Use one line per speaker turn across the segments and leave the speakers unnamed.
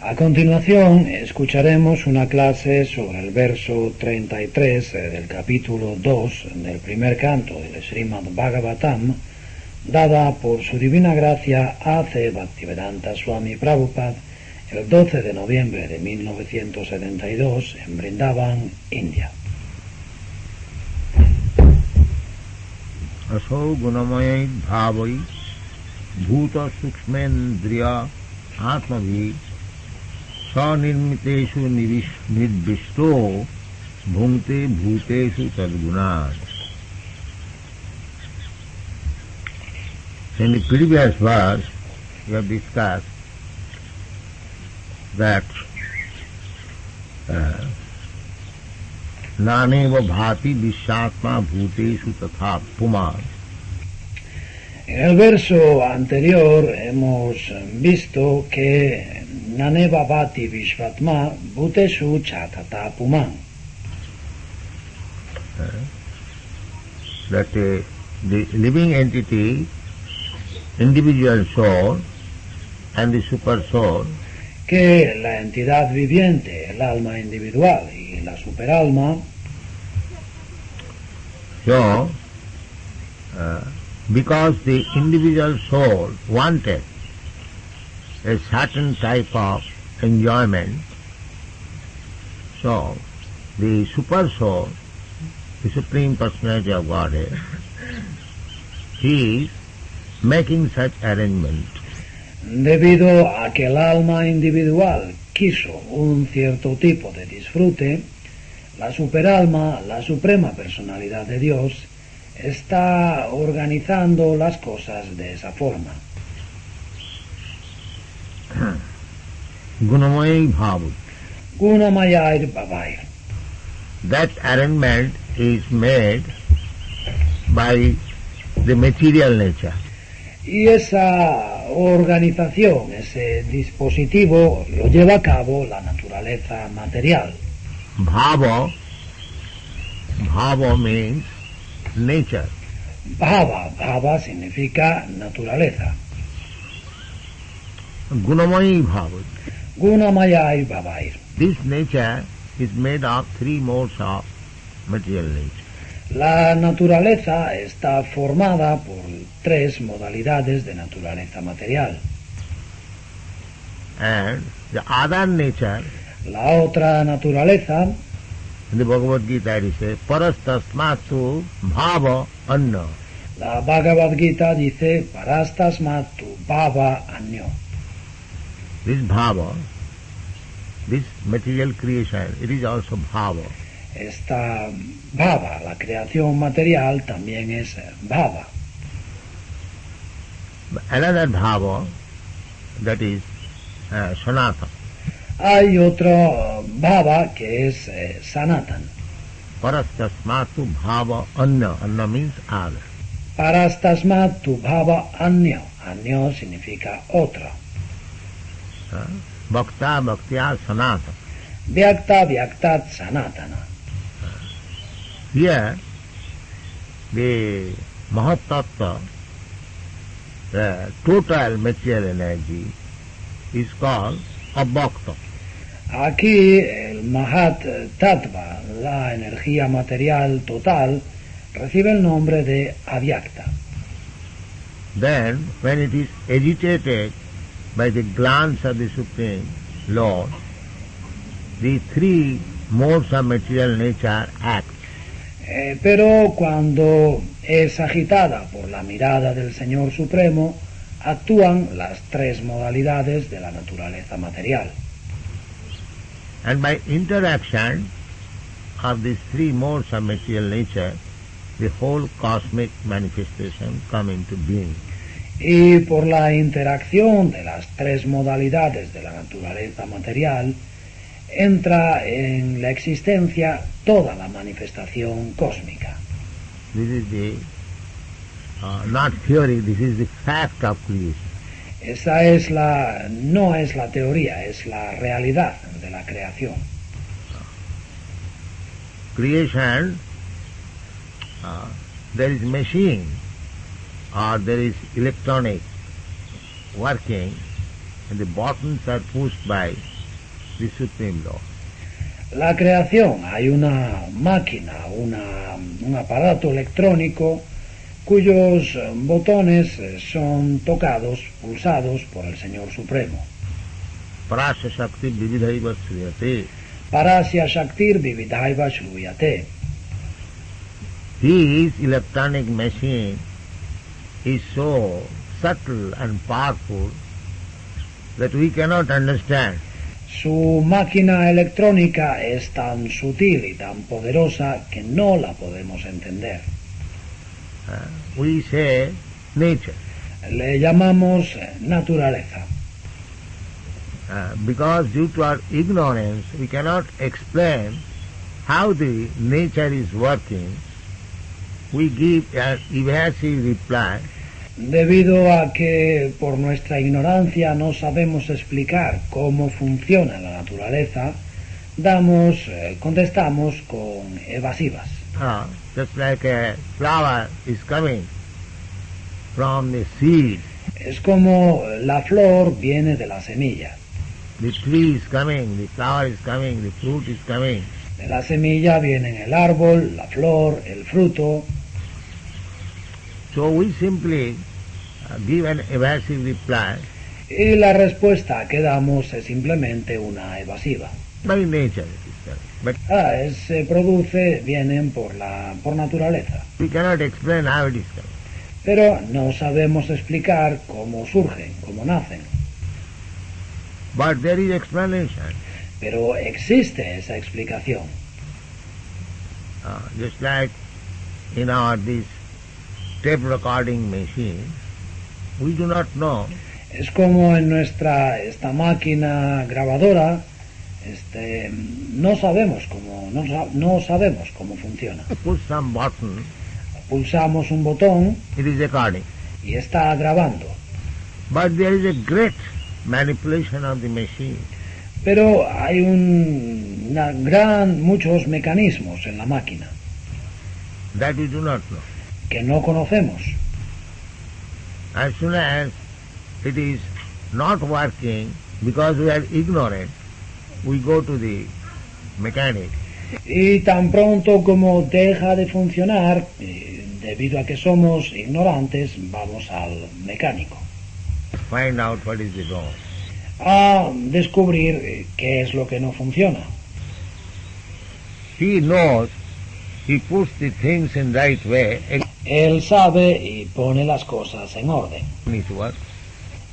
A continuación escucharemos una clase sobre el verso 33 del capítulo 2 del primer canto del Srimad Bhagavatam, dada por su divina gracia A.C. Bhaktivedanta Swami Prabhupada el 12 de noviembre de 1972 en Vrindavan, India.
Aso gunamay bhavai bhuta sukshmendriya atmavi sanirmiteshu nidvisto bhungte bhuteshu tadgunat. In the previous verse, we have discussed that naneva bhati vishatma bhuteshu tatha puman.
En el verso anterior hemos visto que Naneva Bhati Vishvatma Bhuteshu Chatata Puman.
That the living entity, individual soul and the super soul,
que la entidad viviente, el alma individual y la superalma,
so because the individual soul wanted a certain type of enjoyment, so the super soul, the Supreme Personality of Godhead, he is making such arrangement.
debido a que el alma individual quiso un cierto tipo de disfrute, la superalma, la suprema personalidad de Dios, está organizando las cosas de esa forma.
Gunamay bhavu.
Gunamayar Bhavair.
That arrangement is made by the material nature.
Y esa organización, ese dispositivo, lo lleva a cabo la naturaleza material.
Bhava means nature.
Bhava significa naturaleza.
Gunamay bhava.
Gunamayar Bhavair.
This nature is made of three modes of material nature.
La naturaleza está formada por tres modalidades de naturaleza material.
And the other nature,
La otra naturaleza,
in the Bhagavad Gita it says, parastasmatu bhava anna.
la Bhagavad Gita dice, parastasmatu bhava anyo.
This bhava, this material creation, it is also bhava.
Esta bhava, la creación material, también es bhava.
Another bhava, that is sanatana.
Hay otro bhava que es sanatan.
Parastasmatu bhava anna. Anna means other.
Parastasmatu bhava anyo. Anyo significa otro.
Bhakta bhaktya sanatana.
Vyakta vyaktat sanatana.
Here, the Mahatattva, the total material energy, is called Abhakta.
Aquí el Mahat Tattva, la energía material total, recibe el nombre de Avyakta.
Then, when it is agitated by the glance of the Supreme Lord, the three modes of material nature act.
Pero cuando es agitada por la mirada del Señor Supremo, actúan las tres modalidades de la naturaleza material.
And by interaction of these three modes of material nature, the whole cosmic manifestation come into being.
Y por la interacción de las tres modalidades de la naturaleza material, entra en la existencia toda la manifestación cósmica.
This is the, not theory, this is the fact of creation.
Esa no es la teoría, es la realidad de la creación.
Creation, there is machine or there is electronic working and the buttons are pushed by the supreme law.
La creación, hay una máquina, un aparato electrónico cuyos botones son tocados, pulsados por el Señor Supremo.
Parasya Shakti Vividhaiva Sriyate.
Parasya Shaktir Vividhaiva Shruyate.
His electronic machine is so subtle and powerful that we cannot understand.
Su máquina electrónica es tan sutil y tan poderosa que no la podemos entender.
We say nature.
Le llamamos naturaleza.
Because due to our ignorance we cannot explain how the nature is working, we give an evasive reply.
Debido a que por nuestra ignorancia no sabemos explicar cómo funciona la naturaleza, contestamos con evasivas.
Just like a flower is coming from the seed.
Es como la flor viene de la semilla.
The tree is coming, the flower is coming, the fruit is coming.
De la semilla vienen el árbol, la flor, el fruto.
So we simply give an evasive reply.
Y la respuesta que damos es simplemente una evasiva.
By nature it is done. But
Se produce, vienen por naturaleza.
we cannot explain how it is coming.
Pero no sabemos explicar cómo surgen, cómo nacen.
But there is explanation.
Pero existe esa explicación.
Just like in this tape recording machine, we do not know.
Es como en esta máquina grabadora, no sabemos cómo funciona.
Push some button,
Pulsamos un botón
it is recording.
y está grabando.
But there is a great manipulation of the machine.
Pero hay muchos mecanismos en la máquina
That we do not know.
que no conocemos.
As soon as it is not working, because we are ignorant, we go to the mechanic.
Y tan pronto como deja de funcionar, debido a que somos ignorantes, vamos al mecánico
Find out what is the wrong.
a descubrir qué es lo que no funciona.
He knows, he puts the things in right way,
Él sabe y pone las cosas en orden.
it works.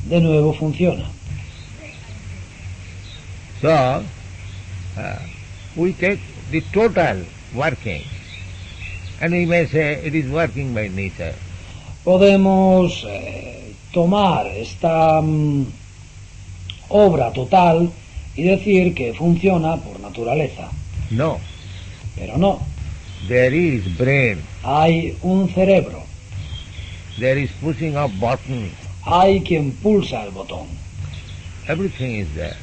De nuevo funciona.
So, we take the total working, and we may say it is working by nature.
Podemos tomar esta obra total y decir que funciona por naturaleza.
No,
Pero no.
there is brain,
Hay un cerebro.
there is pushing of buttons,
Hay quien pulsa el botón.
everything is there.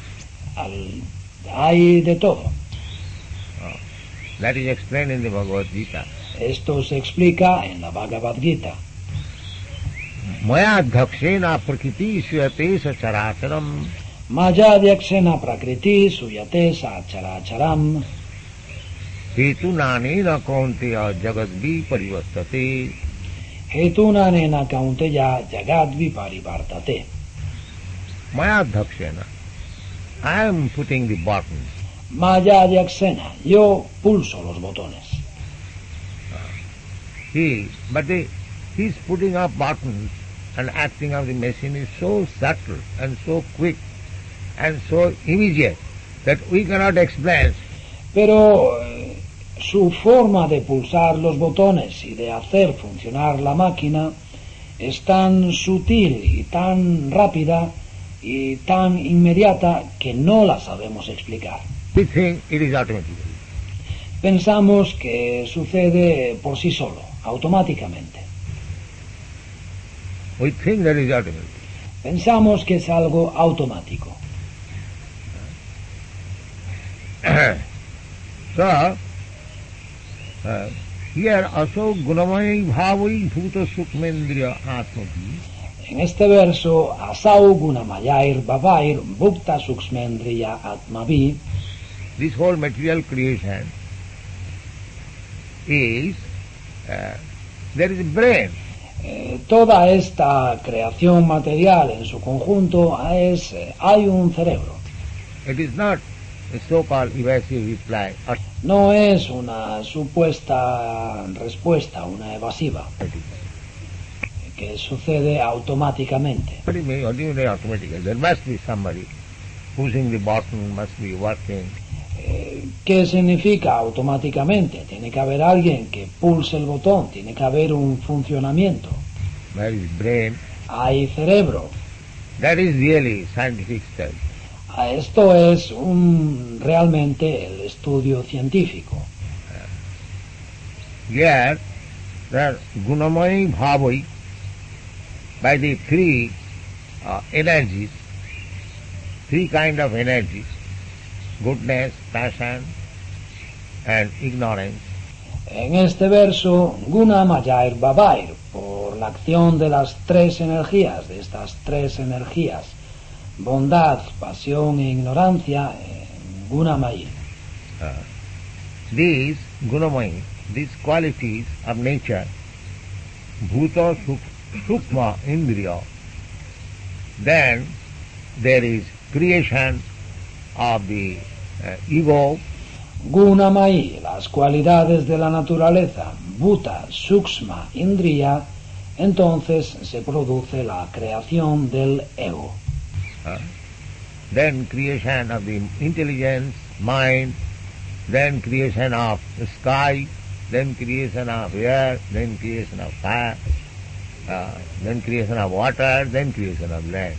Hay de todo.
That is explained in the Bhagavad Gita.
Esto se explica en la Bhagavad Gita.
Maya dhakshena prakriti suyate sacharacharam
Mayadyaksena prakriti suyate sacharacharam
hetunanena kaunteya jagadvi parivastate.
hetunanena kaunteya jagadvi parivartate.
Maya dhakshena, I am putting the buttons.
Mayadyaksena, yo pulso los botones.
His putting up buttons and acting of the machine is so subtle and so quick and so immediate that we cannot explain.
Pero su forma de pulsar los botones y de hacer funcionar la máquina es tan sutil y tan rápida y tan inmediata que no la sabemos explicar.
We think it is automatically.
Pensamos que sucede por sí solo, automáticamente.
We think that is automatic.
Pensamos que es algo automático.
So, here also gunamai bhavai bhuta sukmendriya atmati.
En este verso, Asau Gunamayair Babair Bhukta Suksmendriya Atmavi,
this whole material creation is, there is a brain.
Toda esta creación material en su conjunto hay un cerebro.
It is not a so-called evasive reply or
No es una supuesta respuesta, una evasiva, que sucede automáticamente.
automatically. There must be somebody pushing the button, must be working.
¿Qué significa automáticamente? Tiene que haber alguien que pulse el botón, tiene que haber un funcionamiento.
There is brain.
Hay cerebro.
That is really scientific study.
Esto es realmente el estudio científico.
Here, there Gunamai Bhavai, by the three energies, three kind of energies, goodness, passion, and ignorance.
En este verso, Guna Mayair Babair, por la acción de las tres energías, de estas tres energías, bondad, pasión e ignorancia, Guna Mayir.
These Gunamai, these qualities of nature, Bhuta Sukma Indriya, then there is creation of the ego.
Gunamai, las cualidades de la naturaleza, Bhuta, Sukshma, Indriya, entonces se produce la creación del ego.
Then creation of the intelligence, mind, then creation of the sky, then creation of air, then creation of fire, then creation of water, then creation of land.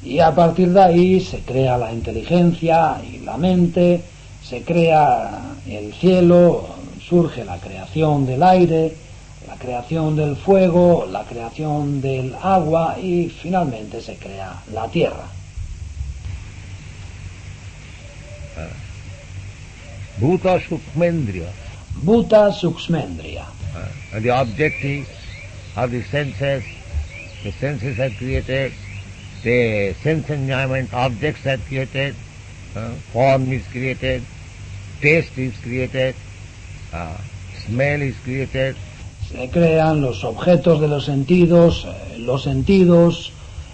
Y a partir de ahí se crea la inteligencia y la mente, se crea el cielo, surge la creación del aire, la creación del fuego, la creación del agua y finalmente se crea la tierra.
Bhuta Sukmendriya.
Bhuta Suksmendriya.
The objective of the senses are created, the sense enjoyment objects are created, form is created, taste is created, smell is created.
Se crean los objetos de los sentidos,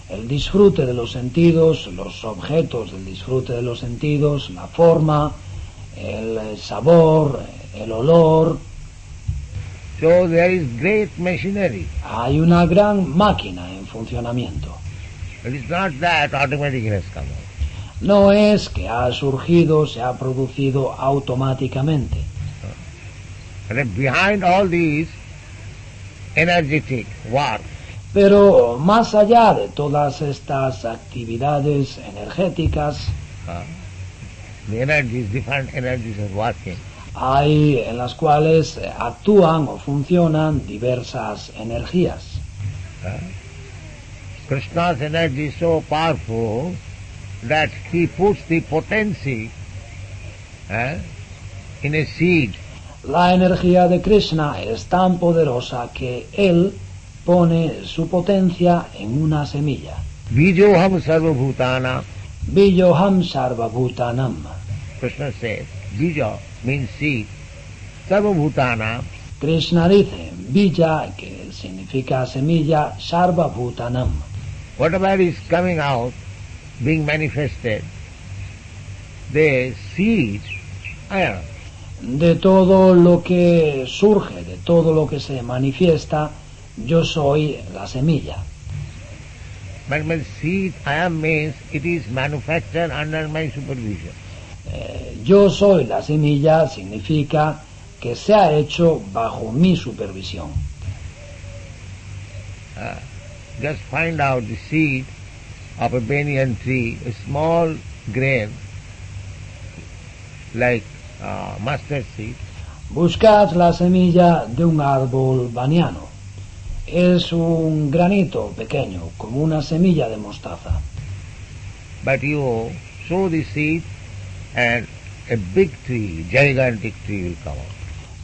el disfrute de los sentidos, los objetos del disfrute de los sentidos, la forma, el sabor, el olor.
So there is great machinery.
Hay una gran máquina en funcionamiento.
It is not that automatically has come out.
No es que ha surgido, se ha producido automáticamente.
And behind all these energetic work,
pero más allá de todas estas actividades energéticas,
the energies, different energies are working.
Hay en las cuales actúan o funcionan diversas energías.
Krishna's energy is so powerful that he puts the potency in a seed.
La energía de Krishna es tan poderosa que él pone su potencia en una semilla.
Bijoham sarvabhutana.
Bijoham sarvabhutanam.
Krishna says, bija means seed. Sarvabhutana.
Krishna dice, bija, que significa semilla, sarvabhutanam.
Whatever is coming out, being manifested, the seed,
de todo lo que surge, de todo lo que se manifiesta, yo soy la semilla.
But my seed, I am means it is manufactured under my supervision.
Yo soy la semilla significa que se ha hecho bajo mi supervisión.
Just find out the seed of a banyan tree, a small grain, like mustard seed.
Buscad la semilla de un árbol baniano. Es un granito pequeño, como una semilla de mostaza.
But you sow the seed and a big tree, gigantic tree will come out.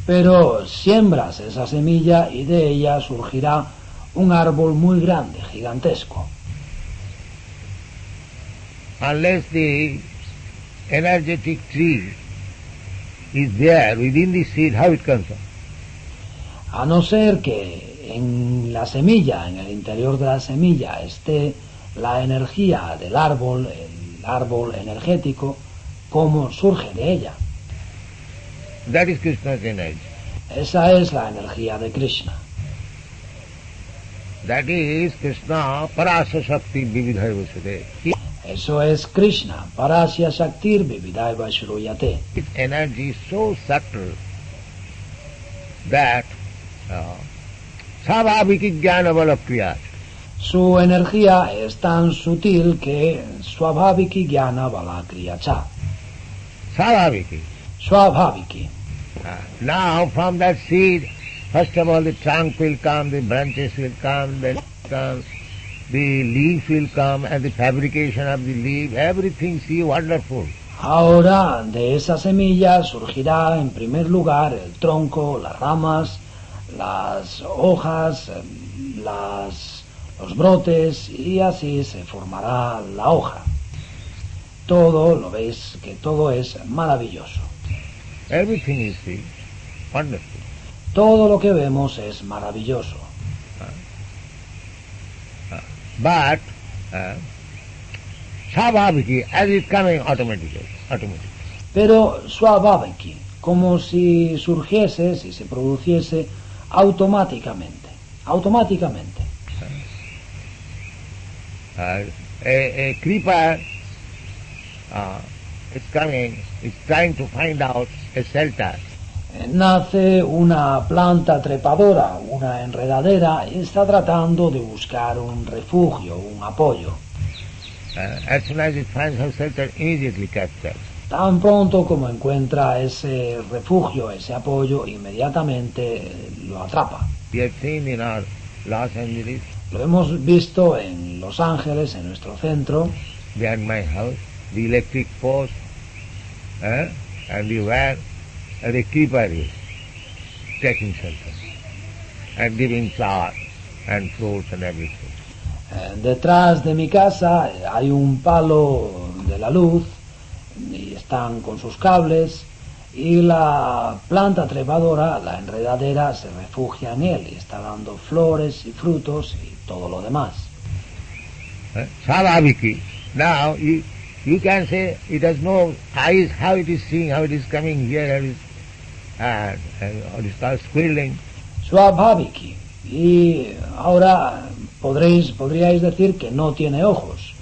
Pero siembras esa semilla y de ella surgirá un árbol muy grande, gigantesco.
Unless the energetic tree is there within the seed, how it comes up?
A no ser que en la semilla, en el interior de la semilla, esté la energía del árbol, el árbol energético, ¿cómo surge de ella?
That is Krishna's energy.
Esa es la energía de Krishna.
That is Krishna Parasa Shakti Vividhai Vasudhe.
Eso es Krishna, Parasya Shaktir Vividaiva Shruyate.
Its energy is so subtle that Svabhaviki Jnana Bala Kriyat.
Su energía es tan sutil que Swabhaviki Jnana Bala Kriyacha.
Svabhaviki.
Swabhaviki.
Now from that seed, first of all the trunk will come, the branches will come, the leaves will come, and the fabrication of the leaf, everything, see, wonderful.
Ahora de esa semilla surgirá en primer lugar el tronco, las ramas, las hojas, los brotes, y así se formará la hoja. Todo, lo veis, que todo es maravilloso.
Everything is, see, wonderful.
Todo lo que vemos es maravilloso.
But Svabhaviki, as is coming automatically.
Pero Swabhaviki, como si surgiese, si se produciese automáticamente.
A creeper is coming, is trying to find out a shelter.
Nace una planta trepadora, una enredadera, y está tratando de buscar un refugio, un apoyo.
As soon as it finds a shelter, immediately captures.
Tan pronto como encuentra ese refugio, ese apoyo, inmediatamente lo atrapa.
We have seen in our Los Angeles,
Lo hemos visto en Los Ángeles, en nuestro centro,
behind my house, the electric post, and the keeper is taking shelter and giving flowers and fruits and everything.
Detrás de mi casa hay un palo de la luz y están con sus cables, y la planta trepadora, la enredadera, se refugia en él y está dando flores y frutos y todo lo demás.
Svabhaviki. Now you can say it has no eyes, how it is seeing, how it is coming here, how it is called squirreling.
Swabhaviki. Y ahora podríais decir que no tiene ojos.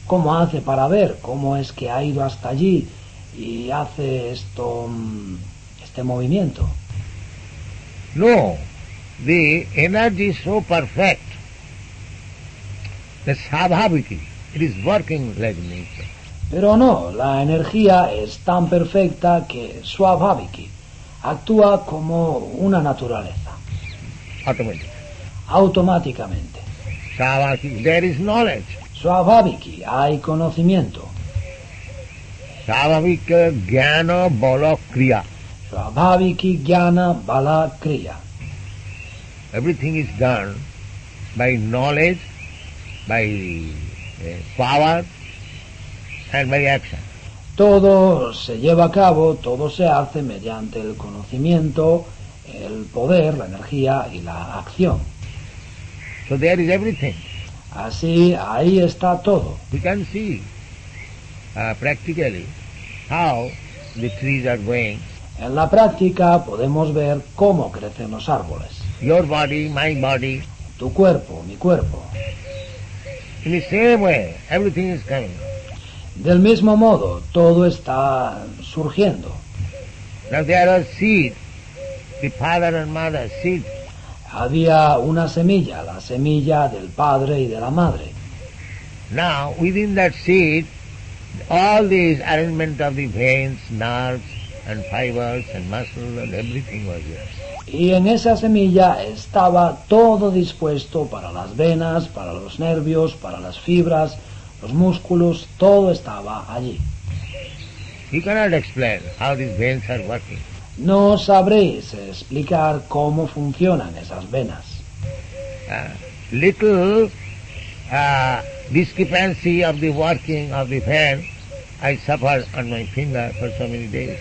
¿Cómo hace para ver? ¿Cómo es que ha ido hasta allí y hace este movimiento?
No, the energy is so perfect. The Svabhaviki, it is working like nature.
Pero no, la energía es tan perfecta que Swabhaviki actúa como una naturaleza, automáticamente.
Svabhaviki, there is knowledge.
Swabhaviki, hay conocimiento.
Svabhavika Jnana Bala Kriya.
Swabhaviki Jnana Bala Kriya.
Everything is done by knowledge, by power and by action.
Todo se lleva a cabo, todo se hace mediante el conocimiento, el poder, la energía y la acción.
So there is everything.
Así, ahí está todo.
We can see practically how the trees are going.
En la práctica podemos ver cómo crecen los árboles.
Your body, my body.
Tu cuerpo, mi cuerpo.
In the same way, everything is coming.
Del mismo modo, todo está surgiendo.
Now there are seeds, the father and mother seed.
Había una semilla, la semilla del padre y de la madre.
Now within that seed, all these arrangement of the veins, nerves and fibers and muscle and everything was there.
Y en esa semilla estaba todo dispuesto para las venas, para los nervios, para las fibras, los músculos, todo estaba allí.
You cannot explain how these veins are working.
No sabréis explicar cómo funcionan esas venas.
little discrepancy of the working of the fan, I suffered on my finger for so many days.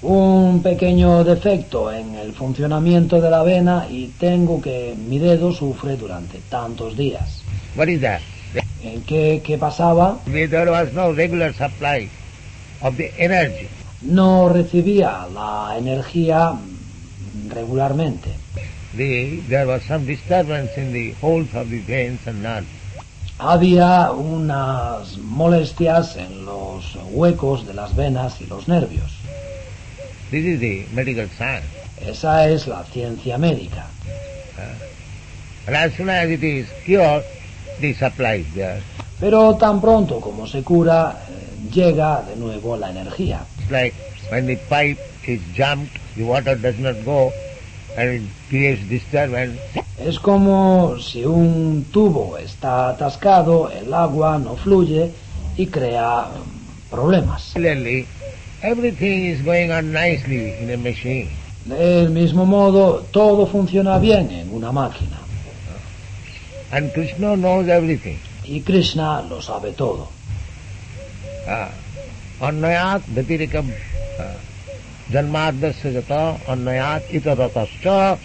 Un pequeño defecto en el funcionamiento de la vena y tengo que mi dedo sufre durante tantos días.
What is that?
¿Qué pasaba?
There was no regular supply of the energy.
No recibía la energía regularmente.
There was some disturbance in the holes of the veins and nerves.
Había unas molestias en los huecos de las venas y los nervios.
This is the medical science.
Esa es la ciencia médica.
And as soon as it is cured, the supply is there.
Pero tan pronto como se cura, llega de nuevo la energía.
It's like when the pipe is jammed, the water does not go and it creates disturbance.
Es como si un tubo está atascado, el agua no fluye y crea problemas.
Clearly, everything is going on nicely in a machine.
Del mismo modo, todo funciona bien en una máquina.
And Krishna knows everything.
Y Krishna lo sabe todo.
Annayat vyatirikam janmadasya jata annayat itaratascha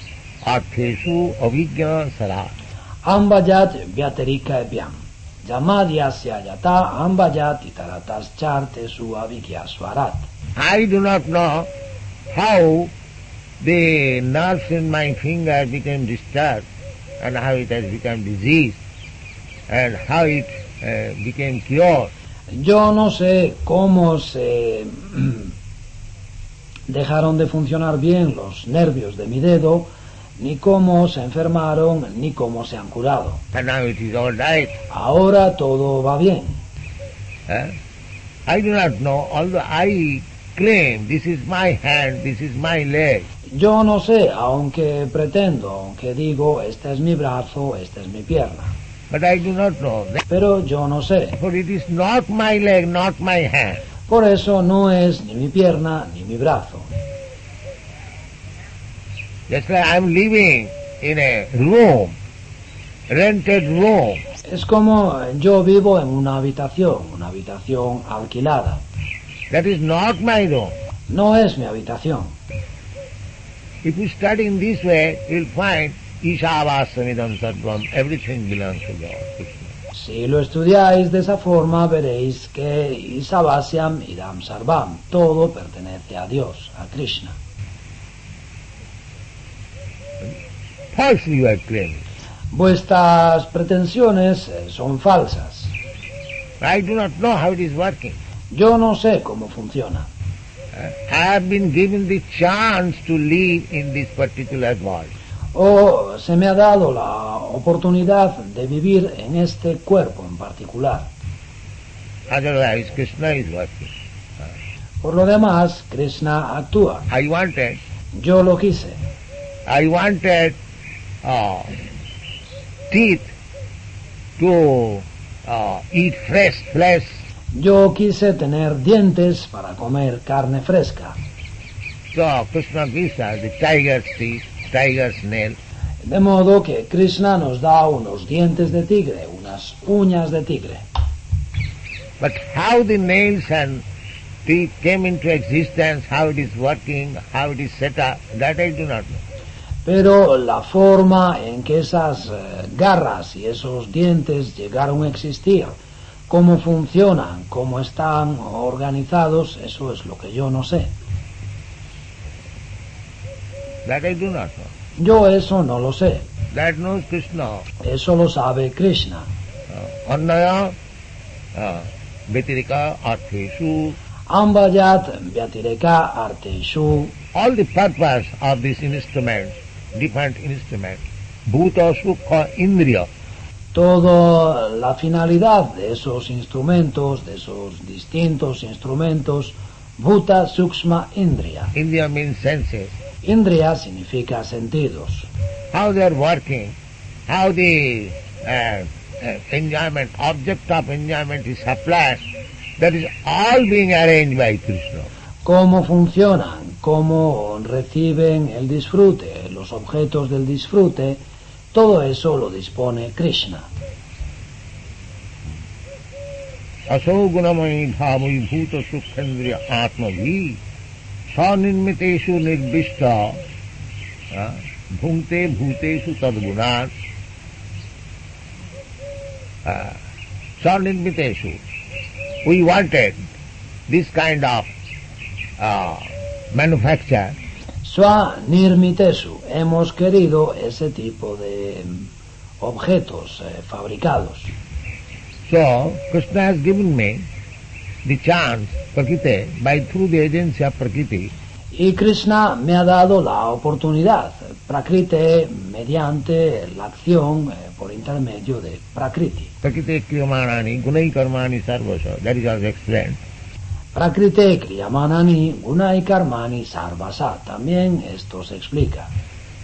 artheshu avijna sara.
Ambajat vyatirika vyam. Jamadyasya yata ambajat itaratas charte su avikya swarat.
I do not know how the nerves in my finger became disturbed and how it has become diseased and how it became cured.
Yo no sé cómo se dejaron de funcionar bien los nervios de mi dedo, ni cómo se enfermaron, ni cómo se han curado.
And now it is all right.
Ahora todo va bien.
I do not know, although I claim this is my hand, this is my leg.
Yo no sé, aunque pretendo, aunque digo, este es mi brazo, esta es mi pierna.
But I do not know.
Pero yo no sé.
For it is not my leg, not my hand.
Por eso no es ni mi pierna ni mi brazo.
Just like I am living in a room, rented room.
Es como yo vivo en una habitación alquilada.
That is not my room.
No es mi habitación.
If you study in this way, you will find Ishavassamidam Sarvam, everything belongs to God.
Si lo estudiáis de esa forma, veréis que Isavasyam Idam Sarvam, todo pertenece a Dios, a Krishna.
Falsely you are claiming.
Vuestras pretensiones son falsas.
I do not know how it is working.
Yo no sé cómo funciona.
I have been given the chance to live in this particular world.
O se me ha dado la oportunidad de vivir en este cuerpo en particular.
Otherwise, Krishna is working.
Por lo demás, Krishna actúa. Yo lo quise.
I wanted teeth to eat fresh flesh.
Yo quise tener dientes para comer carne fresca.
So Krishna gives us the tiger's teeth, tiger's nail.
De modo que Krishna nos da unos dientes de tigre, unas uñas de tigre.
But how the nails and teeth came into existence, how it is working, how it is set up, that I do not know.
Pero la forma en que esas garras y esos dientes llegaron a existir, cómo funcionan, cómo están organizados, eso es lo que yo no sé.
That I do not know.
Yo eso no lo sé.
That knows Krishna.
Eso lo sabe Krishna.
Annaya Vyatirika Artheshu.
Ambajat Vyatirika Artheshu.
All the purpose of this instrument, different instruments, Bhuta Sukha Indriya.
Toda la finalidad de esos instrumentos, de esos distintos instrumentos, Bhuta Sukshma Indriya.
Indriya means senses.
Indriya significa sentidos.
How they are working, how the enjoyment, object of enjoyment is supplied, that is all being arranged by Krishna.
Cómo funcionan, cómo reciben el disfrute, los objetos del disfrute, Todo eso lo dispone Krishna.
Aso gunamai bhavai bhuta sukhendriya atmavi sanirmiteshu nirbishta bhungte bhuteshu tadgunat sanirmiteshu. We wanted this kind of manufacture.
Swanirmitesu, hemos querido ese tipo de objetos fabricados.
So, Krishna has given me the chance, Prakriti, by through the agency of Prakriti.
Y Krishna me ha dado la oportunidad, Prakriti, mediante la acción por intermedio de Prakriti.
Prakriti kriyamanani gunai karmani sarvasa. That is also explained.
Prakriti kriyamanani gunai karmani sarvasa. También esto se explica.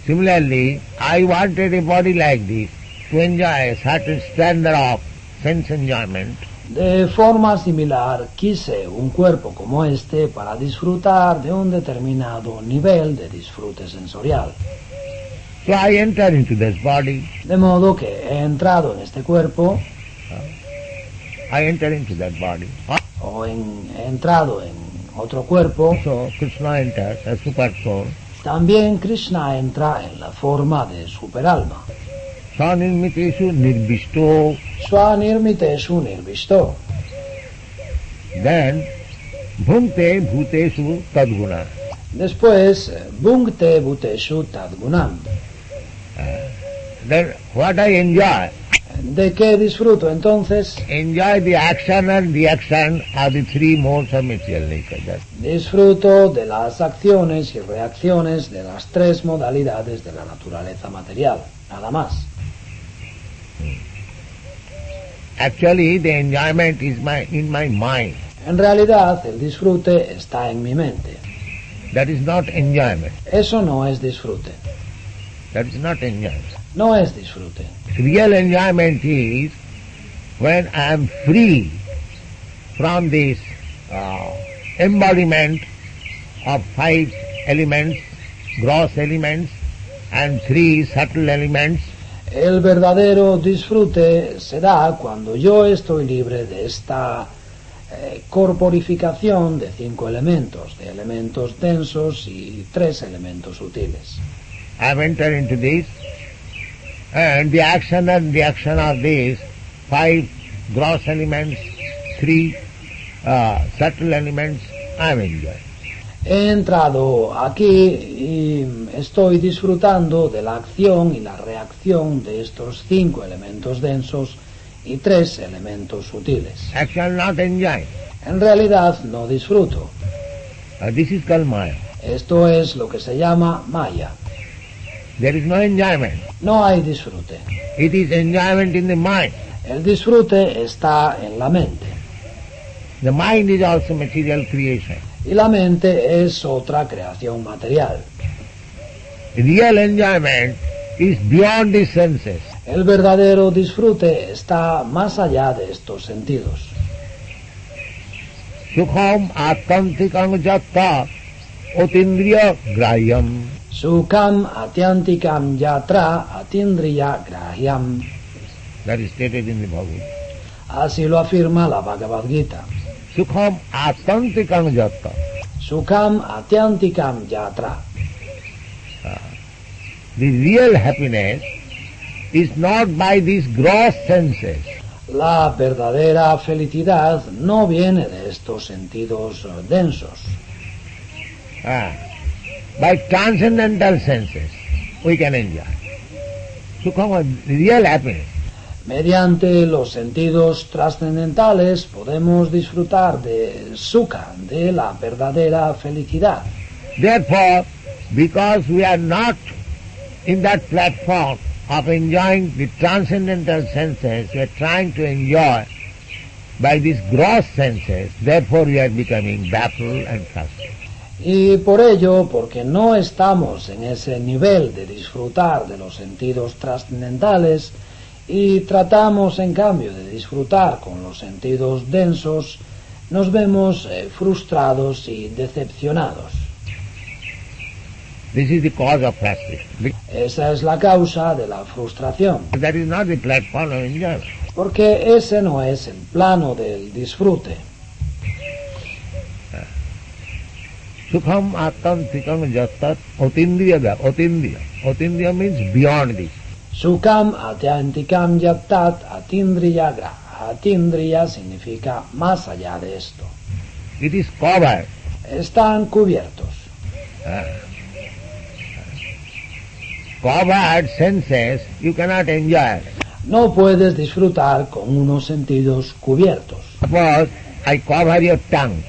Similarly, I wanted a body like this to enjoy a certain standard of sense enjoyment.
De forma similar, quise un cuerpo como este para disfrutar de un determinado nivel de disfrute sensorial.
So I entered into this body.
De modo que he entrado en este cuerpo,
I entered into that body.
he entrado en otro cuerpo.
So Krishna enters as super soul.
También Krishna entra en la forma de superalma.
Sanirmiteshu nirbishto.
Swanirmitesu nirvishto.
Then bhungte bhuteshu tadguna.
Después, bhungte bhuteshu tadgunam.
Then what I enjoy?
¿De qué disfruto entonces?
Enjoy the action and reaction of the three modes of material nature.
Disfruto de las acciones y reacciones de las tres modalidades de la naturaleza material, nada más.
Actually, the enjoyment is in my mind.
En realidad, el disfrute está en mi mente.
That is not enjoyment.
Eso no es disfrute.
That is not enjoyment.
No es disfrute.
Real enjoyment is when I am free from this embodiment of 5 elements, gross elements, and 3 subtle elements.
El verdadero disfrute se da cuando yo estoy libre de esta corporificación de 5 elementos, de elementos densos y 3 elementos sutiles.
I have entered into this, and the action and reaction of these 5 gross elements, 3 subtle elements, I am enjoying.
He entrado aquí y estoy disfrutando de la acción y la reacción de estos 5 elementos densos y 3 elementos sutiles.
Action not enjoying.
En realidad no disfruto.
This is called Maya.
Esto es lo que se llama Maya.
There is no enjoyment.
No hay disfrute.
It is enjoyment in the mind.
El disfrute está en la mente.
The mind is also material creation.
Y la mente es otra creación material.
Real enjoyment is beyond the senses.
El verdadero disfrute está más allá de estos sentidos.
Sukham atkantikam jatta otindriya grahyam.
Sukham atyantikam yatra atindriya grahyam.
That is stated in the Bhagavad Gita.
Así lo afirma la Bhagavad Gita.
Sukham atkantikam jatta.
Sukham atyantikam yatra.
The real happiness is not by these gross senses.
La verdadera felicidad no viene de estos sentidos densos.
By transcendental senses we can enjoy. Sukham, real happiness.
Mediante los sentidos trascendentales podemos disfrutar de sukha, de la verdadera felicidad.
Therefore, because we are not in that platform of enjoying the transcendental senses, we are trying to enjoy by these gross senses, therefore we are becoming baffled and frustrated.
Y por ello, porque no estamos en ese nivel de disfrutar de los sentidos trascendentales y tratamos en cambio de disfrutar con los sentidos densos, nos vemos frustrados y decepcionados.
This is the cause of frustration.
Esa es la causa de la frustración,
That is not the platform of enjoyment.
porque ese no es el plano del disfrute.
Sukham attam tikam jattat otindriya da. Otindriya. Otindriya means beyond this.
Sukam atyantikam yattat atindriyaga. Atindriya significa más allá de esto.
It is covered.
Están cubiertos.
Covered senses you cannot enjoy.
No puedes disfrutar con unos sentidos cubiertos.
Suppose I cover your tongue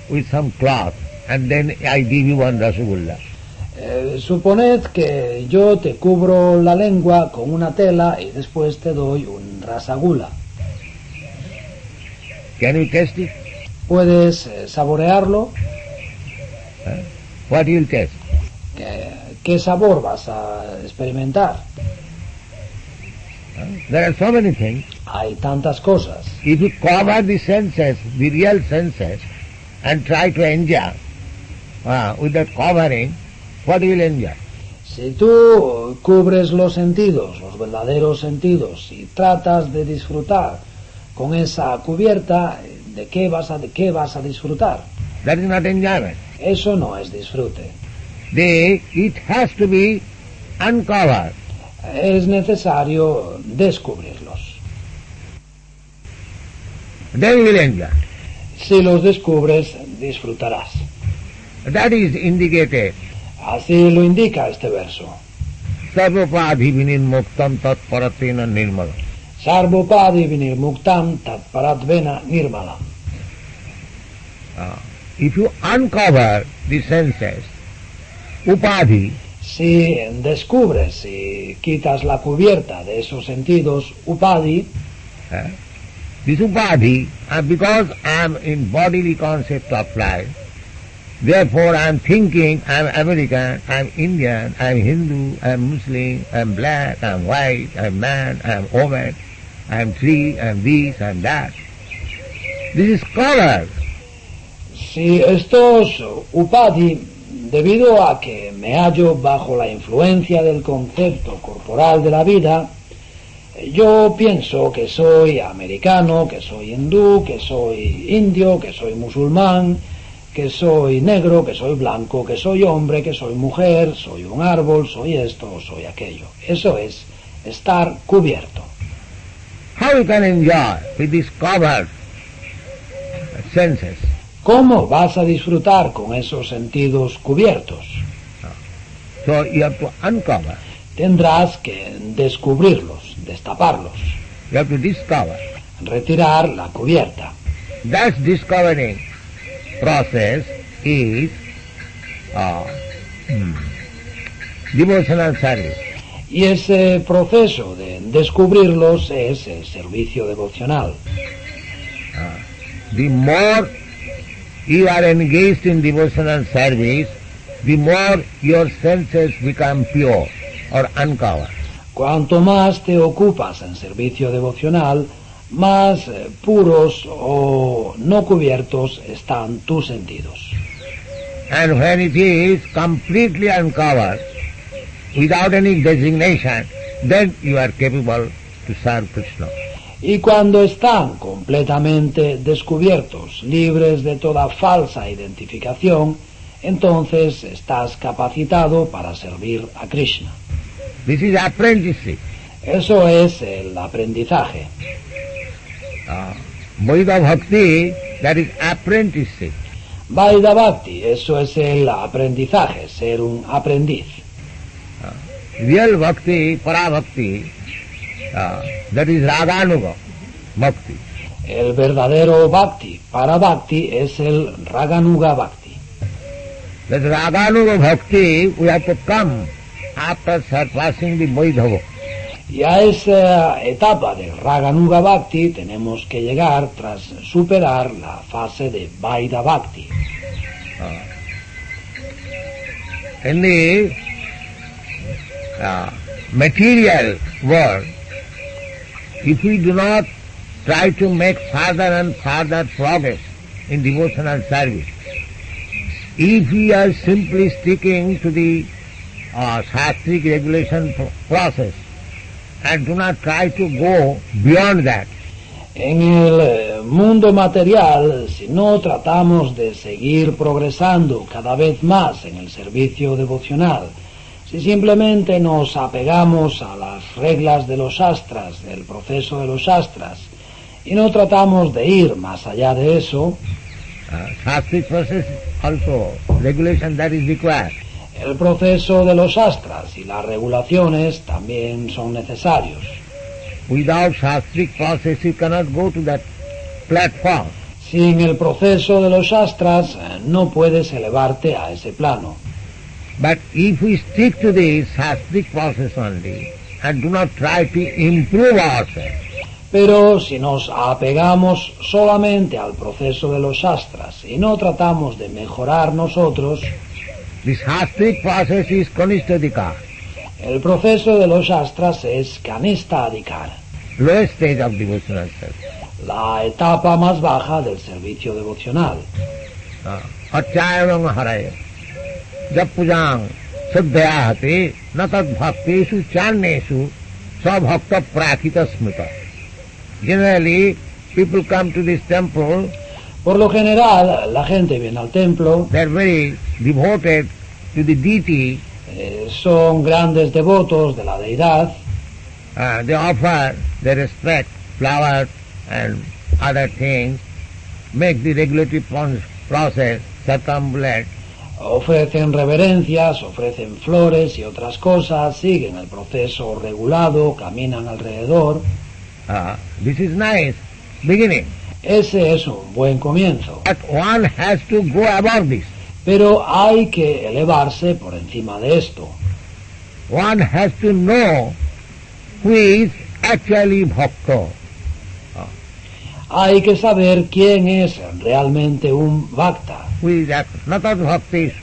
with some cloth and then I give you one rasagulla.
Suponed que yo te cubro la lengua con una tela y después te doy un rasagula.
Can you taste it?
¿Puedes saborearlo?
What you will taste?
¿Qué sabor vas a experimentar?
There are so many things.
Hay tantas cosas.
If you cover the senses, the real senses, and try to enjoy with that covering, what you will enjoy?
Si tú cubres los sentidos, los verdaderos sentidos, y tratas de disfrutar con esa cubierta, ¿de qué vas a disfrutar?
That is not enjoyment.
Eso no es disfrute.
It has to be uncovered.
Es necesario descubrirlos.
Then you will enjoy.
Si los descubres, disfrutarás.
That is indicated.
Así lo indica este verso.
Sarvopadhi vinirmuktam tat paratena nirmala.
Sarvopadi vinirmuktam tat paratvena nirmalam.
If you uncover the senses, upadhi,
Si descubres, si quitas la cubierta de esos sentidos, upadhi,
this upadhi, because I am in bodily concept of life, therefore I am thinking I am American, I am Indian, I am Hindu, I am Muslim, I am black, I am white, I am man, I am woman, I am tree, I am this, I am that. This is covered.
si estos upadhi, debido a que me hallo bajo la influencia del concepto corporal de la vida, yo pienso que soy americano, que soy hindú, que soy indio, que soy musulmán, que soy negro, que soy blanco, que soy hombre, que soy mujer, soy un árbol, soy esto, soy aquello. Eso es estar cubierto.
How you can enjoy with these covered senses?
¿Cómo vas a disfrutar con esos sentidos cubiertos?
So you have to uncover,
Tendrás que descubrirlos, destaparlos,
you have to discover.
retirar la cubierta.
That discovering process is devotional service.
Y ese proceso de descubrirlos es el servicio devocional.
The more you are engaged in devotional service, the more your senses become pure or uncovered.
Cuanto más te ocupas en servicio devocional, más puros o no cubiertos están tus sentidos.
And when it is completely uncovered, without any designation, then you are capable to serve Krishna.
Y cuando están completamente descubiertos, libres de toda falsa identificación, entonces estás capacitado para servir a Krishna.
This is apprenticeship.
Eso es el aprendizaje.
Vaida Bhakti, that is apprenticeship.
Vaida Bhakti, eso es el aprendizaje, ser un aprendiz.
Real Bhakti, Para Bhakti, that is Raganuga Bhakti.
El verdadero Bhakti, Para Bhakti, es el Raganuga Bhakti.
That Raganuga Bhakti, we have to come after surpassing the Vaida Bhakti.
Y a esa etapa del Raganuga Bhakti tenemos que llegar tras superar la fase de Vaida Bhakti.
In the material world, if we do not try to make further and further progress in devotional service, if we are simply sticking to the Shastric regulation process and do not try to go beyond that,
En el mundo material, si no tratamos de seguir progresando cada vez más en el servicio devocional, si simplemente nos apegamos a las reglas de los Shastras, del proceso de los Shastras, y no tratamos de ir más allá de eso,
Shastric process also, regulation that is required.
el proceso de los Shastras y las regulaciones también son necesarios.
Without Shastric process you cannot go to that platform.
Sin el proceso de los Shastras no puedes elevarte a ese plano.
But if we stick to the Shastric process only and do not try to improve ourselves,
Pero si nos apegamos solamente al proceso de los Shastras y no tratamos de mejorar nosotros,
the Shastric process is Kanistadika,
el proceso de los Shastras es Kanista Adhikar,
lowest stage of devotional service.
la etapa más baja del servicio devocional.
Achayam haraya japujang saddhyahate natad bhaktesu channesu sabhakta prakita smita. Generally, people come to this temple,
Por lo general, la gente viene al templo,
they are very devoted to the deity,
son grandes devotos de la deidad,
they offer their respect, flowers and other things, make the regulatory process circumambulate.
ofrecen reverencias, ofrecen flores y otras cosas, siguen el proceso regulado, caminan alrededor.
This is nice beginning.
Ese es un buen comienzo,
But one has to go above this.
pero hay que elevarse por encima de esto.
One has to know who is actually bhakta.
Hay que saber quién es realmente un bhakta,
Who is natad bhaktis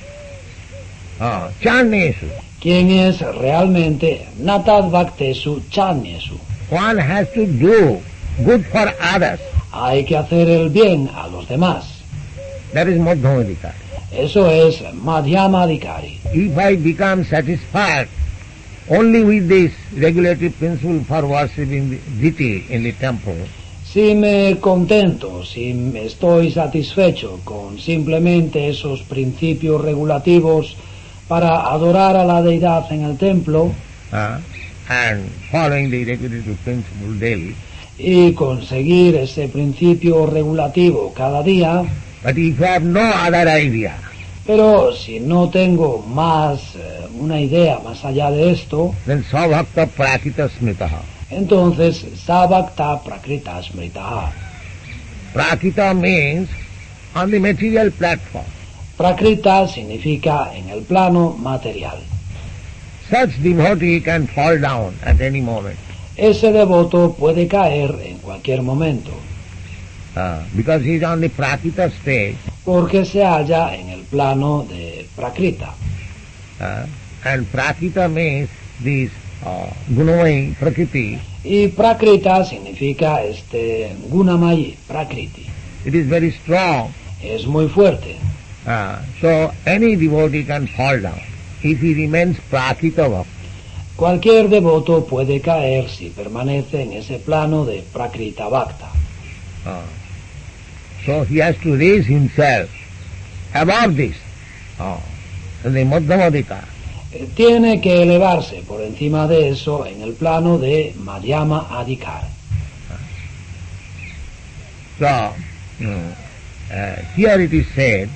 channesu.
quién es realmente natad bhaktesu chanyesu.
One has to do good for others.
Hay que hacer el bien a los demás.
That is Madhyamadikari.
Eso es Madhyama Adhikari.
If I become satisfied only with this regulatory principle for worshipping the deity in the temple,
Si me contento, si estoy satisfecho con simplemente esos principios regulativos para adorar a la deidad en el templo
and following the regulatory principle daily,
y conseguir ese principio regulativo cada día,
but if I have no other idea,
pero si no tengo más una idea más allá de esto,
then savakta prakita smitaha.
entonces sabhakta prakrita smritaha.
Prakita means on the material platform.
Prakrita significa en el plano material.
Such devotee can fall down at any moment
Ese devoto puede caer en cualquier momento,
because he is on the prakita stage,
porque se halla en el plano de prakrita.
and prakita means this gunamai prakriti.
Y prakrita significa gunamayi, prakriti.
It is very strong.
Es muy fuerte.
So any devotee can fall down if he remains prakita bhakti.
Cualquier devoto puede caer si permanece en ese plano de prakrita bhakta.
So he has to raise himself above this, in the Madhyamadika.
Tiene que elevarse por encima de eso en el plano de Madhyama Adhikar.
So, here it is said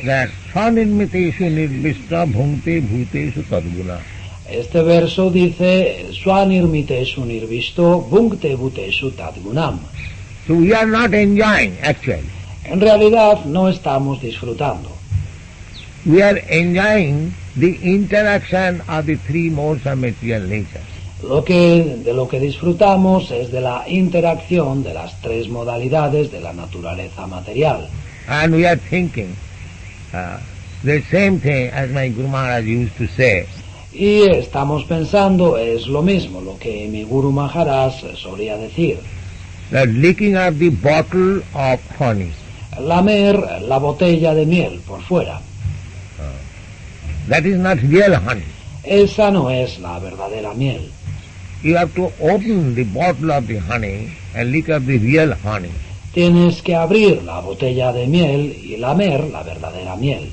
that swanirmiteshu nirvishta bhunte bhuteshu tadguna.
Este verso dice Swanirmiteshu nirvisto bhunkte bhuteshu tadgunam.
So we are not enjoying actually.
En realidad no estamos disfrutando.
We are enjoying the interaction of the three modes of material nature.
De lo que disfrutamos es de la interacción de las tres modalidades de la naturaleza material.
And we are thinking the same thing as my Guru Maharaj used to say.
Y estamos pensando, es lo mismo lo que mi Guru Maharaj solía decir.
That licking up the bottle of honey.
Lamer la botella de miel por fuera.
That is not real honey.
Esa no es la verdadera miel.
You have to open the bottle of the honey and lick up the real honey.
Tienes que abrir la botella de miel y lamer la verdadera miel.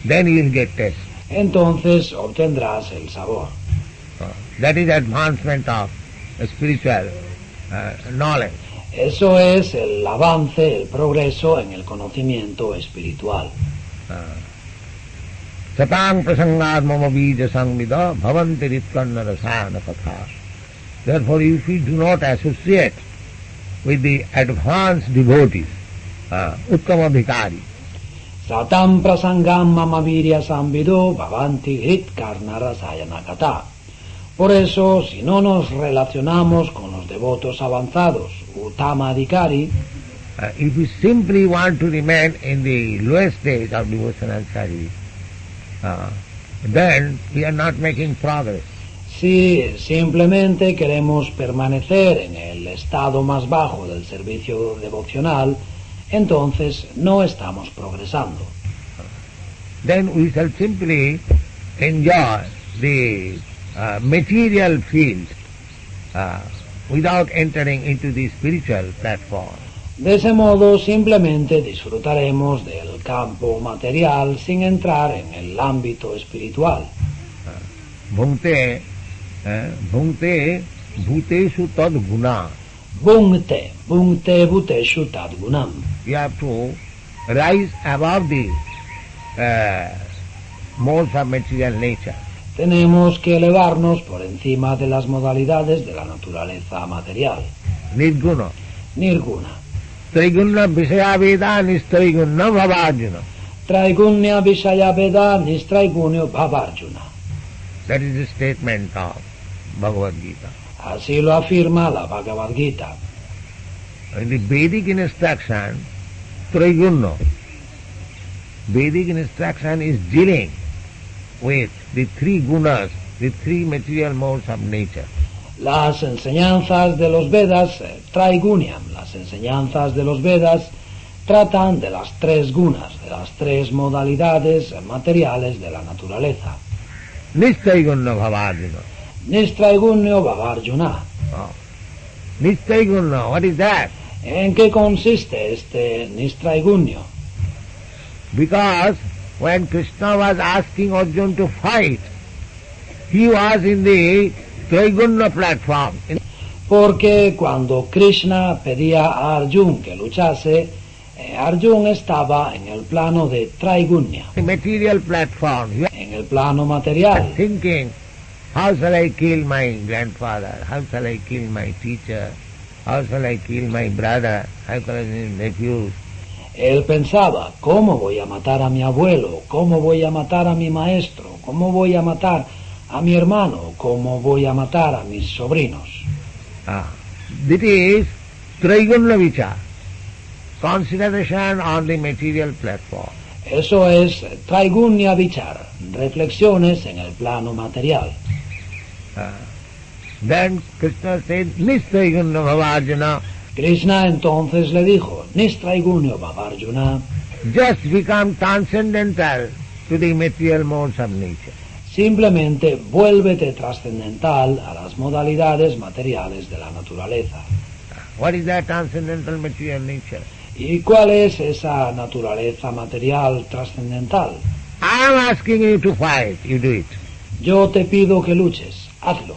Then you will get taste.
Entonces obtendrás el sabor.
That is advancement of spiritual knowledge.
Eso es el avance, el progreso en el conocimiento espiritual.
Satang prasangad mama bija sangvida bhavanti ritkanna rasayana katha. Therefore, if you do not associate with the advanced devotees, Uttamadhikari,
Satam prasangam mamavirya samvido bhavanti hrit karna rasayana kata. Por eso, si no nos relacionamos con los devotos avanzados, Uttamadhikari,
if we simply want to remain in the lowest stage of devotional service, then we are not making progress.
si simplemente queremos permanecer en el estado más bajo del servicio devocional, entonces no estamos progresando.
Then we shall simply enjoy the material field without entering into the spiritual platform.
De ese modo simplemente disfrutaremos del campo material sin entrar en el ámbito espiritual.
Bhungte bhuteshu tad guna.
Bhungte bhuteshu tad gunam.
You have to rise above the modes of material nature.
Tenemos que elevarnos por encima de las modalidades de la naturaleza material.
Nirguna.
Nirguna.
Triguna Vishaya Veda Nistraiguna Bhavarjuna.
Traigunya Vishaya Veda Nistraigunyo Bhavarjuna.
That is the statement of Bhagavad Gita.
Así lo afirma la Bhagavad Gita.
In the Vedic instruction, Traiguna. Vedic instruction is dealing with the three gunas, the three material modes of nature.
Las enseñanzas de los Vedas, Traigunyam, las enseñanzas de los Vedas tratan de las tres gunas, de las tres modalidades materiales de la naturaleza.
Nistraiguna Bhavarjuna.
Nistraigunyo Bhavarjuna.
Nistraiguna, what is that?
¿En qué consiste este Nistraigunyo?
Because when Krishna was asking Arjuna to fight, he was in the Traiguna platform.
Porque cuando Krishna pedía a Arjuna que luchase, Arjuna estaba en el plano de Traigunya,
The material platform. He was
en el plano material,
thinking, how shall I kill my grandfather? How shall I kill my teacher? How shall I kill my brother? How shall I kill my nephews?
Él pensaba, ¿cómo voy a matar a mi abuelo? ¿Cómo voy a matar a mi maestro? ¿Cómo voy a matar a mi hermano? ¿Cómo voy a matar a mis sobrinos?
That is Traiguna Vichar, consideration on the material platform.
Eso es Traigunya Vichar, reflexiones en el plano material.
Then Krishna said, Nistraiguna Bhavarjuna,
Krishna entonces le dijo, Nistraigunyo Bhavarjuna,
just become transcendental to the material modes of nature.
simplemente vuélvete trascendental a las modalidades materiales de la naturaleza.
What is that transcendental material nature?
¿Y cuál es esa naturaleza material trascendental?
I am asking you to fight, you do it.
Yo te pido que luches, hazlo.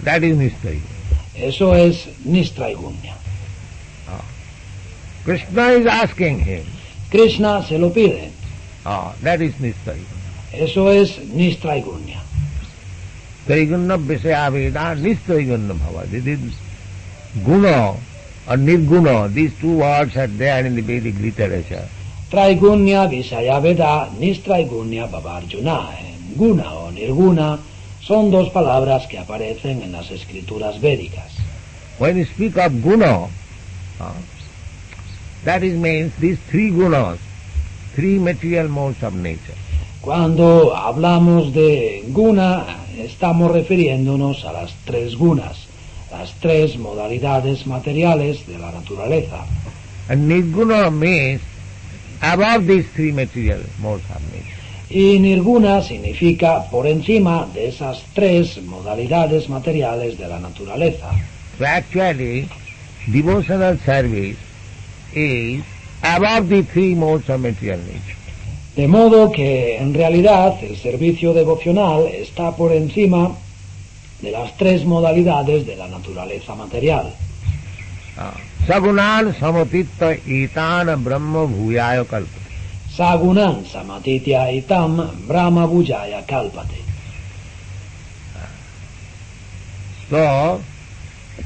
That is Nistraiguna.
Eso es Nistraigunya.
Krishna is asking him.
Krishna se lo pide.
That is Nistraiguna.
Eso es Nistraigunya.
Traiguna Visaya Veda Nistraiguna Bhava. This is Guna or Nirguna. These two words are there in the Vedic literature.
Traigunya Visaya Veda Nistraigunya Bhavarjuna. Guna o Nirguna son dos palabras que aparecen en las escrituras védicas.
When you speak of Guna, that is means these three gunas, three material modes of nature.
Cuando hablamos de guna, estamos refiriéndonos a las tres gunas, las tres modalidades materiales de la naturaleza.
And Nirguna means above these three material modes of nature.
Y nirguna significa por encima de esas tres modalidades materiales de la naturaleza.
So actually, devotional service is above the three modes of material nature.
De modo que en realidad el servicio devocional está por encima de las tres modalidades de la naturaleza material.
Sagunan samatitta itana brahma bhuyaya kalpate.
Sagunan samatitya itam brahma bhujaya kalpate.
So,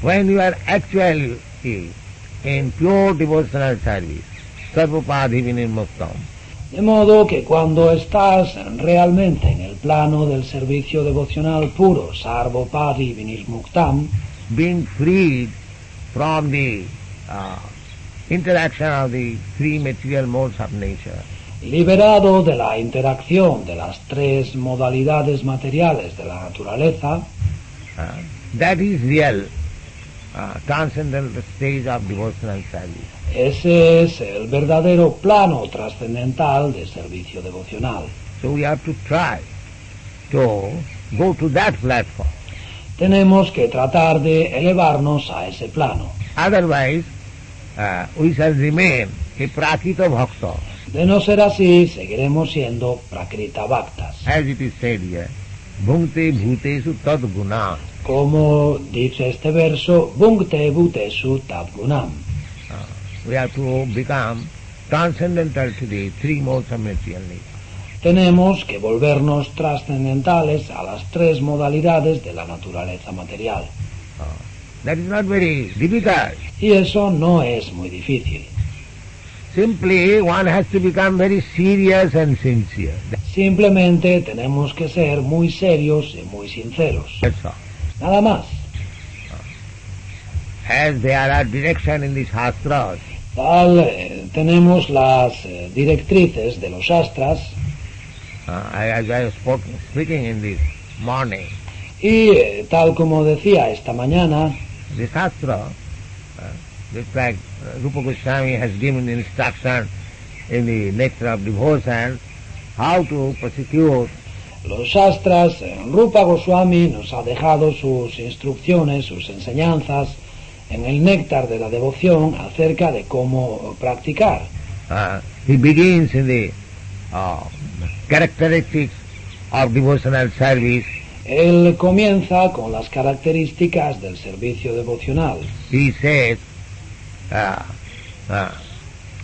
when you are actually in pure devotional service, sarvapadhi vinirmuktam,
De modo que cuando estás realmente en el plano del servicio devocional puro, sarvopadi vinirmuktam,
being freed from the interaction of the three material modes of nature,
liberado de la interacción de las tres modalidades materiales de la naturaleza,
that is real transcendental stage of devotional service.
ese es el verdadero plano trascendental de servicio devocional.
So we have to try to go to that platform.
Tenemos que tratar de elevarnos a ese plano.
Otherwise, we shall remain a prakita bhakta,
De no ser así, seguiremos siendo prakrita bhaktas.
as it is said here, bhunte bhutesu tad guna.
Como dice este verso, bhunkte bhutesu tadgunam.
We have to become transcendental to the three modes of material nature.
Tenemos que volvernos trascendentales a las tres modalidades de la naturaleza material.
That is not very difficult.
Y eso no es muy difícil.
Simply one has to become very serious and sincere.
Simplemente tenemos que ser muy serios y muy sinceros.
That's all.
Nada más.
As there are direction in the Shastras,
Tenemos las directrices de los Shastras
as I was speaking in this morning,
y tal como decía esta mañana,
the Shastra, just like Rupa Goswami has given instruction in the Nectar of Devotion, how to persecute.
Los Shastras, Rupa Goswami nos ha dejado sus instrucciones, sus enseñanzas en el néctar de la devoción acerca de cómo practicar.
He begins in the characteristics of devotional service.
Él comienza con las características del servicio devocional.
He says,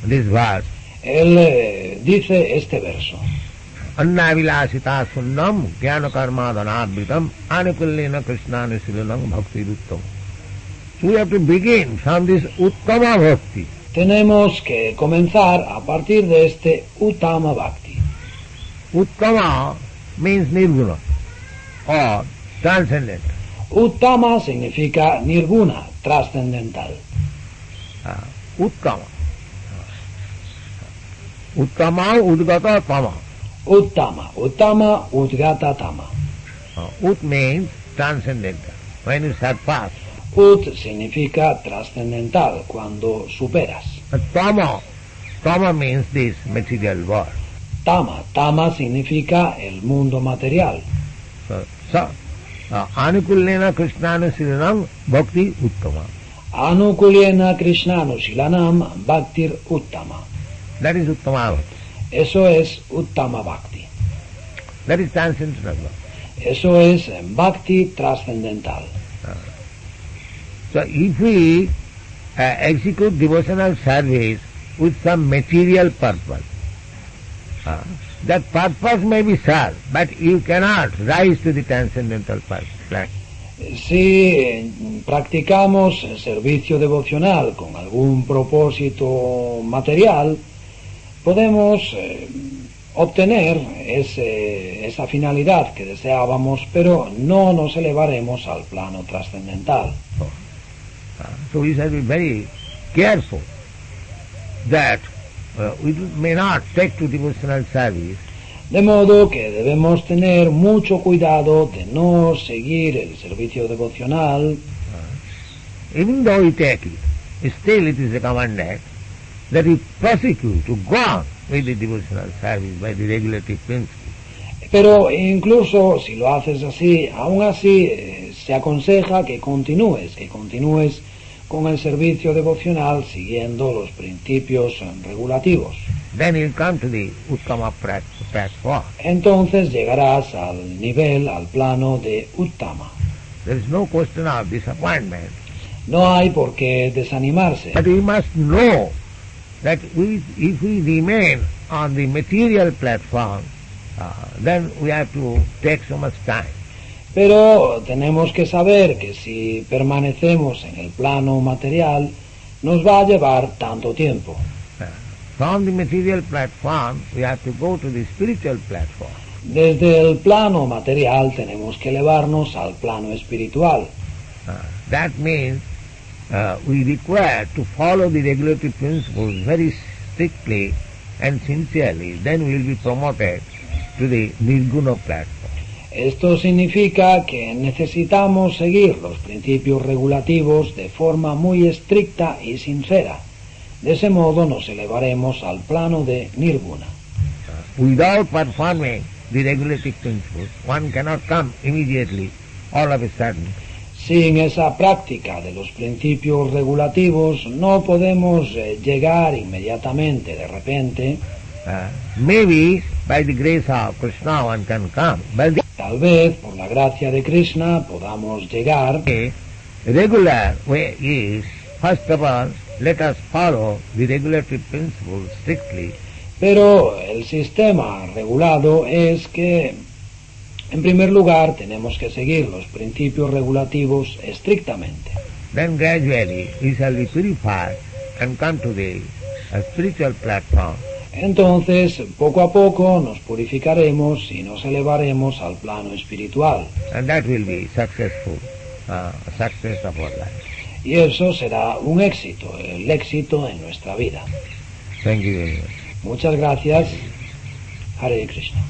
this verse,
Él dice este verso:
Annavilasita sunnam jnana karma dhanadvitam anukullena krishnana silanam bhakti uttam. So we have to begin from this uttama bhakti.
Tenemos que comenzar a partir de este Uttama Bhakti.
Uttama means nirguna or transcendental.
Uttama significa nirguna, trascendental.
Uttama. Uttama udgata tama.
Uttama, Uttama, Udgata Tama.
Ut means transcendental. When you surpass.
Ut significa trascendental, cuando superas.
Tama means this material world.
Tama significa el mundo material.
So anukullena krishnana silanam bhakti uttama.
Anukulyena Krishnanu Shilanam Bhaktir Uttama.
That is uttama bhakti.
Eso es Uttama Bhakti.
That is transcendental bhakti.
Eso es Bhakti trascendental.
So if we execute devotional service with some material purpose, that purpose may be served, but you cannot rise to the transcendental plan.
Si practicamos el servicio devocional con algún propósito material, podemos obtener esa finalidad que deseábamos, pero no nos elevaremos al plano trascendental.
So we shall be very careful that we may not take to devotional service.
De modo que debemos tener mucho cuidado de no seguir el servicio devocional.
Even though we take it, still it is recommended that we prosecute to go on with the devotional service by the regulative principle.
Pero incluso si lo haces así, aún así se aconseja que continúes con el servicio devocional siguiendo los principios regulativos.
Then you'll come to the Uttama platform.
Entonces llegarás al nivel, al plano de Uttama.
There is no question of disappointment.
No hay por qué desanimarse.
But we must know that if we remain on the material platform, then we have to take so much time.
Pero tenemos que saber que si permanecemos en el plano material, nos va a llevar tanto tiempo.
From the material platform, we have to go to the spiritual platform.
Desde el plano material tenemos que elevarnos al plano espiritual.
That means we require to follow the regulatory principles very strictly and sincerely. Then we will be promoted to the Nirguna platform.
Esto significa que necesitamos seguir los principios regulativos de forma muy estricta y sincera. De ese modo nos elevaremos al plano de Nirguna.
Without performing the regulative principles, one cannot come immediately, all of a sudden.
Sin esa práctica de los principios regulativos no podemos llegar inmediatamente, de repente.
Maybe by the grace of Krishna one can come, but
Tal vez por la gracia de Krishna podamos llegar.
the regular way is, first of all, let us follow the regulatory principles strictly.
Pero el sistema regulado es que, en primer lugar, tenemos que seguir los principios regulativos estrictamente.
Then gradually we shall be purified and come to the spiritual platform.
Entonces, poco a poco nos purificaremos y nos elevaremos al plano espiritual.
And that will be successful, success of our life.
Y eso será un éxito, el éxito en nuestra vida.
Thank you very much.
Muchas gracias. Hare Krishna.